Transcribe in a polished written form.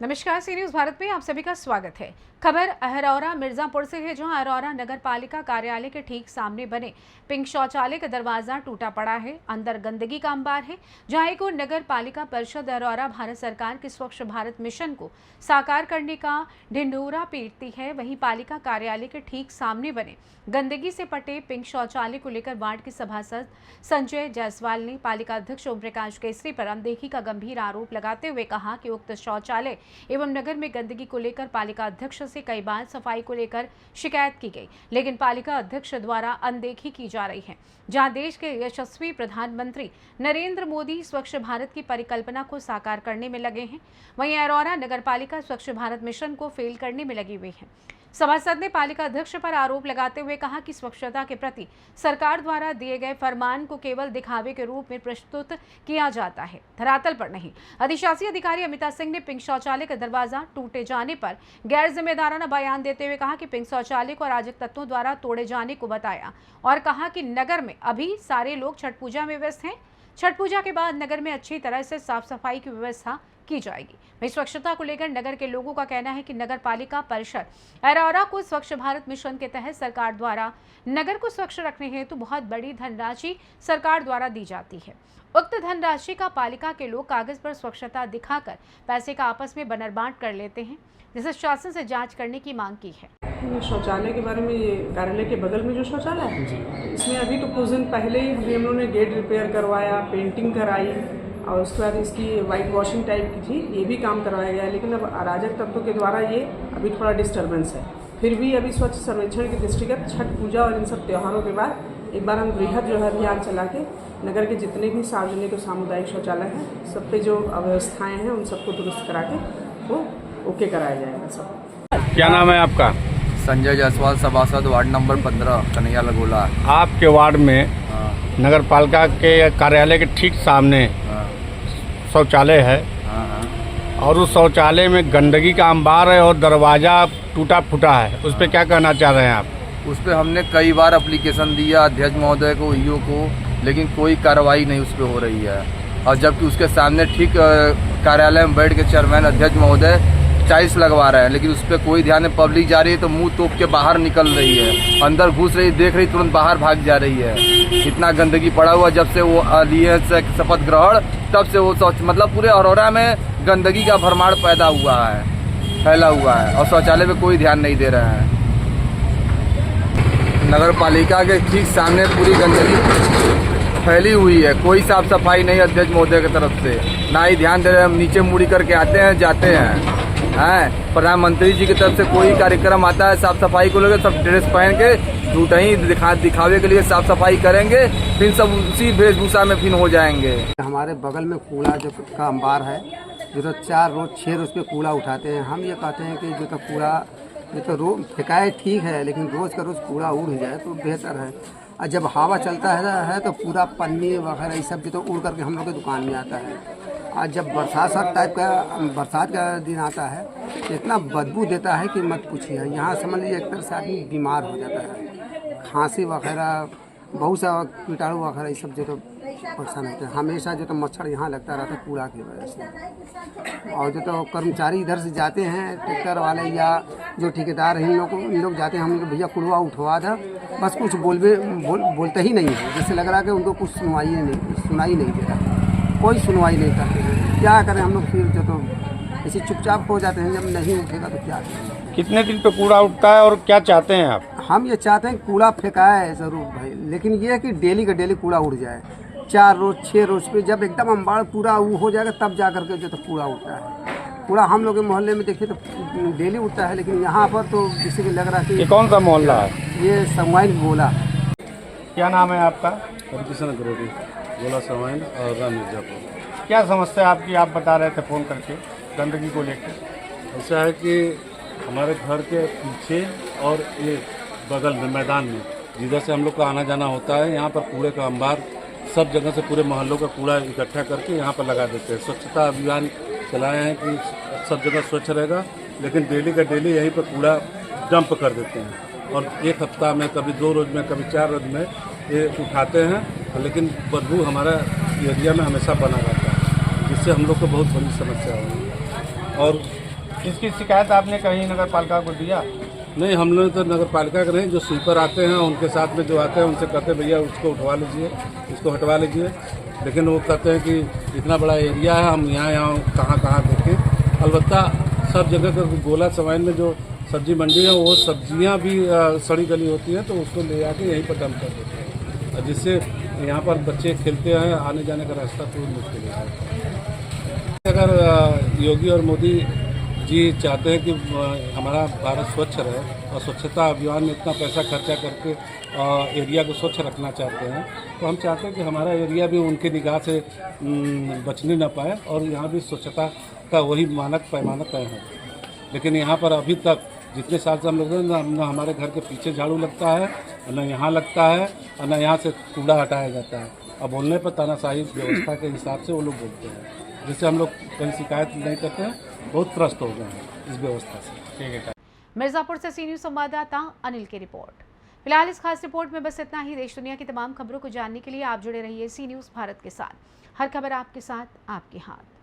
नमस्कार, सी न्यूज़ भारत में आप सभी का स्वागत है। खबर अहरौरा मिर्जापुर से है, जहां अहरौरा नगर पालिका कार्यालय के ठीक सामने बने पिंक शौचालय का दरवाजा टूटा पड़ा है। अंदर गंदगी का अंबार है। जहां एक और नगर पालिका परिषद अहरौरा भारत सरकार के स्वच्छ भारत मिशन को साकार करने का ढिंढोरा पीटती है, वहीं पालिका कार्यालय के ठीक सामने बने गंदगी से पटे पिंक शौचालय को लेकर वार्ड के सभासद संजय जायसवाल ने पालिका अध्यक्ष ओम प्रकाश केसरी पर अनदेखी का गंभीर आरोप लगाते हुए कहा कि उक्त शौचालय एवं नगर में गंदगी को लेकर पालिका अध्यक्ष से कई बार सफाई को लेकर शिकायत की गई, लेकिन पालिका अध्यक्ष द्वारा अनदेखी की जा रही है। जहां देश के यशस्वी प्रधानमंत्री नरेंद्र मोदी स्वच्छ भारत की परिकल्पना को साकार करने में लगे हैं, वहीं अहरौरा नगर पालिका स्वच्छ भारत मिशन को फेल करने में लगी हुई है। सभासद ने पालिका अध्यक्ष पर आरोप लगाते हुए कहा कि स्वच्छता के प्रति सरकार द्वारा दिए गए फरमान को केवल दिखावे के रूप में प्रस्तुत किया जाता है, धरातल पर नहीं। अधिशासी अधिकारी अमिता सिंह ने पिंक शौचालय का दरवाजा टूटे जाने पर गैर जिम्मेदाराना बयान देते हुए कहा कि पिंक शौचालय को अराजक तत्वों द्वारा तोड़े जाने को बताया और कहा कि नगर में अभी सारे लोग छठ पूजा में व्यस्त हैं। छठ पूजा के बाद नगर में अच्छी तरह से साफ सफाई की व्यवस्था की जाएगी। वहीं स्वच्छता को लेकर नगर के लोगों का कहना है कि नगर पालिका परिषद अहरौरा को स्वच्छ भारत मिशन के तहत सरकार द्वारा नगर को स्वच्छ रखने हेतु बहुत बड़ी धनराशि सरकार द्वारा दी जाती है। उक्त धनराशि का पालिका के लोग कागज पर स्वच्छता दिखाकर पैसे का आपस में बंटवारा कर लेते हैं, जिसे शासन से जांच करने की मांग की है। शौचालय के बारे में, ये कार्यालय के बगल में जो शौचालय है, इसमें अभी तो कुछ दिन पहले ही हम लोगों ने गेट रिपेयर करवाया, पेंटिंग कराई और उसके बाद इसकी वाइट वॉशिंग टाइप की थी, ये भी काम करवाया गया। लेकिन अब अराजक तत्वों के द्वारा ये अभी थोड़ा डिस्टर्बेंस है। फिर भी अभी स्वच्छ सर्वेक्षण के दृष्टिगत छठ पूजा और इन सब त्योहारों के बाद एक बार हम बृहद जो है अभियान चला के नगर के जितने भी सार्वजनिक और सामुदायिक शौचालय हैं, सब पे जो अव्यवस्थाएँ हैं उन सबको दुरुस्त करा के वो ओके कराया जाएगा सब। क्या नाम है आपका? संजय जायसवाल, सभासद, वार्ड नंबर 15, कन्हैया लगोला। आपके वार्ड में नगर पालिका के कार्यालय के ठीक सामने शौचालय है और उस शौचालय में गंदगी का अंबार है और दरवाज़ा टूटा फूटा है, उस पर क्या कहना चाह रहे हैं आप? उस पर हमने कई बार एप्लीकेशन दिया अध्यक्ष महोदय को, ईओ को, लेकिन कोई कार्रवाई नहीं उस पर हो रही है। और जबकि उसके सामने ठीक कार्यालय में बैठ के चेयरमैन अध्यक्ष महोदय टाइल्स लगवा रहे हैं, लेकिन उस पर कोई ध्यान नहीं। पब्लिक जा रही है तो मुंह तोप के बाहर निकल रही है, अंदर घुस रही, देख रही, तुरंत बाहर भाग जा रही है। इतना गंदगी पड़ा हुआ, जब से वो लिए शपथ ग्रहण तब से वो मतलब पूरे अहरौरा में गंदगी का भरमार पैदा हुआ है, फैला हुआ है और शौचालय पे कोई ध्यान नहीं दे रहे हैं। नगर पालिका के ठीक सामने पूरी गंदगी फैली हुई है, कोई साफ सफाई नहीं अध्यक्ष महोदय की तरफ से, ना ही ध्यान दे रहे हैं। हम नीचे मुड़ी करके आते हैं, जाते हैं। प्रधानमंत्री जी की तरफ से कोई कार्यक्रम आता है साफ सफाई को लेकर, सब ड्रेस पहन के झूठ ही दिखावे के लिए साफ सफाई करेंगे, फिर सब उसी वेशभूषा में फिर हो जाएंगे। हमारे बगल में कूड़ा जो का अंबार है, जो तो 4 रोज 6 रोज पे कूड़ा उठाते हैं। हम ये कहते हैं कि जो तो कूड़ा ये तो रोज फेंकाए ठीक है, लेकिन रोज़ का रोज़ कूड़ा उड़ जाए तो बेहतर है। और जब हवा चलता है तो पूरा पन्नी वगैरह ये सब जो तो उड़ करके हम लोग की दुकान में आता है। और जब बरसात का दिन आता है तो इतना बदबू देता है कि मत पूछिए। यहाँ समझ लीजिए एक तरह से आदमी बीमार हो जाता है, खांसी वगैरह, बहुत सा कीटाणु वगैरह ये सब जो तो परेशान होते हैं। हमेशा जो तो मच्छर यहाँ लगता रहता है कूड़ा की वजह से। और जो तो कर्मचारी इधर से जाते हैं, ट्रैक्टर वाले या जो ठेकेदार हैं, इन लोग जाते हैं, हम लोग भैया कूड़ा उठवा था, बस कुछ बोलते ही नहीं है। जैसे लग रहा है कि उनको कुछ सुनाई नहीं दे रहा, कोई सुनवाई नहीं करते हैं। क्या करें हम लोग, फिर जो तो ऐसे चुपचाप हो जाते हैं। जब नहीं उठेगा तो क्या करें? कितने दिन पे कूड़ा उठता है और क्या चाहते हैं आप? हम ये चाहते हैं कूड़ा फेंकाए ज़रूर भाई, लेकिन ये है कि डेली का डेली कूड़ा उड़ जाए। 4 रोज 6 रोज पे जब एकदम अंबाड़ पूरा वो हो जाएगा तब जा करके जो तो कूड़ा उठता है। कूड़ा हम लोग के मोहल्ले में देखिए तो डेली उठता है, लेकिन यहाँ पर तो किसी को लग रहा है कि ये कौन सा मोहल्ला है? ये समवाइन गोला। क्या नाम है आपका? हरकिशन अग्रवाल, गोला समवाइन और राम मिर्जापुर। क्या समस्या आपकी, आप बता रहे थे फ़ोन करके गंदगी को लेकर? ऐसा है कि हमारे घर के पीछे और ये बगल में मैदान में जिधर से हम लोग का आना जाना होता है, यहाँ पर कूड़े का अंबार सब जगह से पूरे मोहल्लों का कूड़ा इकट्ठा करके यहाँ पर लगा देते हैं। स्वच्छता अभियान चलाए हैं कि सब जगह स्वच्छ रहेगा, लेकिन डेली का डेली यहीं पर कूड़ा डंप कर देते हैं और एक हफ्ता में कभी 2 रोज में कभी 4 रोज में ये उठाते हैं, लेकिन बदबू हमारा एरिया में हमेशा बना रहता है, जिससे हम लोग को बहुत बड़ी समस्या होगी। और इसकी शिकायत आपने कहीं नगर पालिका को दिया? नहीं, हम लोग तो नगर पालिका के नहीं, जो स्वीपर आते हैं उनके साथ में जो आते हैं उनसे कहते हैं भैया उसको उठवा लीजिए, इसको हटवा लीजिए, लेकिन वो कहते हैं कि इतना बड़ा एरिया है, हम यहाँ कहाँ देखें। अलबत्ता सब जगह का गोला सवाइन में जो सब्जी मंडी है वो सब्जियाँ भी सड़ी गली होती है, तो उसको ले आके यहीं पर डंप कर देते हैं, और जिससे यहाँ पर बच्चे खेलते हैं, आने जाने का रास्ता तो मुश्किल है। अगर योगी और मोदी जी चाहते हैं कि हमारा भारत स्वच्छ रहे और स्वच्छता अभियान में इतना पैसा खर्चा करके एरिया को स्वच्छ रखना चाहते हैं, तो हम चाहते हैं कि हमारा एरिया भी उनकी निगाह से बचने न पाए और यहाँ भी स्वच्छता का वही मानक पैमाना तय हो। लेकिन यहाँ पर अभी तक जितने साल से हम लोग हैं न हमारे घर के पीछे झाड़ू लगता है, न यहाँ लगता है, और न यहाँ से कूड़ा हटाया जाता है। अब बोलने पर तानाशाही व्यवस्था के हिसाब से वो लोग बोलते हैं, जिससे हम लोग कहीं शिकायत नहीं करते हैं, बहुत त्रस्त हो गए हैं इस व्यवस्था से। ठीक है। मिर्जापुर से सी न्यूज़ संवाददाता अनिल की रिपोर्ट। फिलहाल इस खास रिपोर्ट में बस इतना ही। देश दुनिया की तमाम खबरों को जानने के लिए आप जुड़े रहिए सी न्यूज़ भारत के साथ। हर खबर आपके साथ, आपके हाथ।